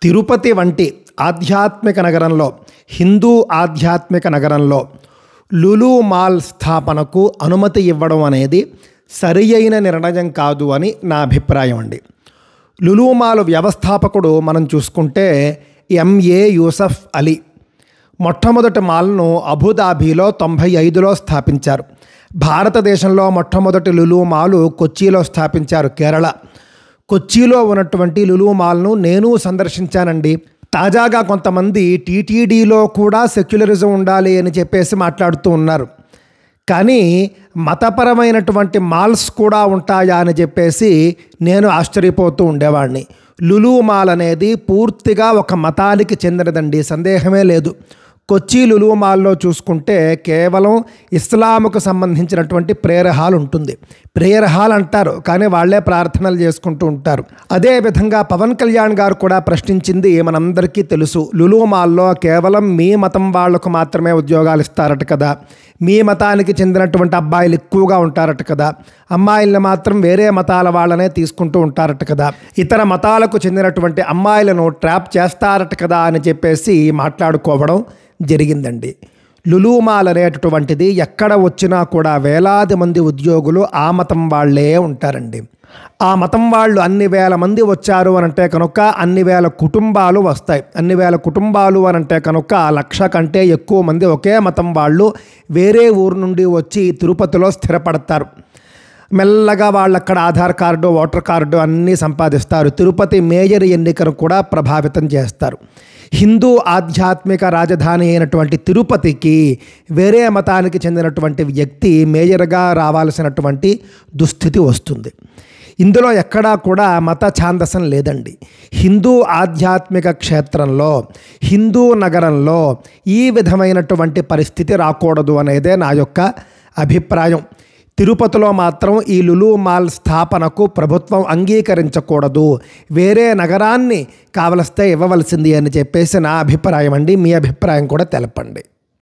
తిరుపతి వంటి ఆధ్యాత్మిక నగరంలో, హిందూ ఆధ్యాత్మిక నగరంలో లులు మాల్ స్థాపనకు అనుమతి ఇవ్వడం అనేది సరి అయిన నిర్ణయం కాదు అని నా అభిప్రాయం అండి. లులు మాల్ వ్యవస్థాపకుడు మనం చూసుకుంటే ఎంఏ యూసఫ్ అలీ. మొట్టమొదటి మాల్ను అబుదాబీలో 95లో స్థాపించారు. భారతదేశంలో మొట్టమొదటి లులు మాల్ కొచ్చిలో స్థాపించారు, కేరళ. కొచ్చిలో ఉన్నటువంటి లులు మాల్ను నేను సందర్శించానండి. తాజాగా కొంతమంది టీటీడీలో కూడా సెక్యులరిజం ఉండాలి అని చెప్పేసి మాట్లాడుతూ ఉన్నారు. కానీ మతపరమైనటువంటి మాల్స్ కూడా ఉంటాయా అని చెప్పేసి నేను ఆశ్చర్యపోతూ ఉండేవాడిని. లులు మాల్ అనేది పూర్తిగా ఒక మతానికి చెందినదండి, సందేహమే లేదు. కొచ్చి లులు మాల్లో చూసుకుంటే కేవలం ఇస్లాంకు సంబంధించినటువంటి ప్రేయర్ హాల్ ఉంటుంది. ప్రేయర్ హాల్ అంటారు, కానీ వాళ్ళే ప్రార్థనలు చేసుకుంటూ ఉంటారు. అదేవిధంగా పవన్ కళ్యాణ్ గారు కూడా ప్రశ్నించింది మనందరికీ తెలుసు. లులు మాల్లో కేవలం మీ మతం వాళ్లకు మాత్రమే ఉద్యోగాలు ఇస్తారట కదా, మీ మతానికి చెందినటువంటి అబ్బాయిలు ఎక్కువగా ఉంటారట కదా, అమ్మాయిలను మాత్రం వేరే మతాల వాళ్ళనే తీసుకుంటూ ఉంటారట కదా, ఇతర మతాలకు చెందినటువంటి అమ్మాయిలను ట్రాప్ చేస్తారట కదా అని చెప్పేసి మాట్లాడుకోవడం జరిగిందండి. లులు మాల్ అనేటటువంటిది ఎక్కడ వచ్చినా కూడా వేలాది మంది ఉద్యోగులు ఆ మతం వాళ్ళే ఉంటారండి. ఆ మతం వాళ్ళు అన్ని వేల మంది వచ్చారు అనంటే కనుక అన్ని వేల కుటుంబాలు వస్తాయి. అన్ని వేల కుటుంబాలు అనంటే కనుక 1,00,000 కంటే ఎక్కువ మంది ఒకే మతం వాళ్ళు వేరే ఊరు నుండి వచ్చి తిరుపతిలో స్థిరపడతారు. మెల్లగా వాళ్ళు అక్కడ ఆధార్ కార్డు, ఓటర్ కార్డు అన్నీ సంపాదిస్తారు. తిరుపతి మేయర్ ఎన్నికను కూడా ప్రభావితం చేస్తారు. హిందూ ఆధ్యాత్మిక రాజధాని అయినటువంటి తిరుపతికి వేరే మతానికి చెందినటువంటి వ్యక్తి మేయర్గా రావాల్సినటువంటి దుస్థితి వస్తుంది. ఇందులో ఎక్కడా కూడా మత ఛాందసం లేదండి. హిందూ ఆధ్యాత్మిక క్షేత్రంలో, హిందూ నగరంలో ఈ విధమైనటువంటి పరిస్థితి రాకూడదు అనేదే నా యొక్క అభిప్రాయం. తిరుపతిలో మాత్రం ఈ లులు మాల్ స్థాపనకు ప్రభుత్వం అంగీకరించకూడదు, వేరే నగరాన్ని కావలిస్తే ఇవ్వవలసింది అని చెప్పేసి నా అభిప్రాయం అండి. మీ అభిప్రాయం కూడా తెలపండి.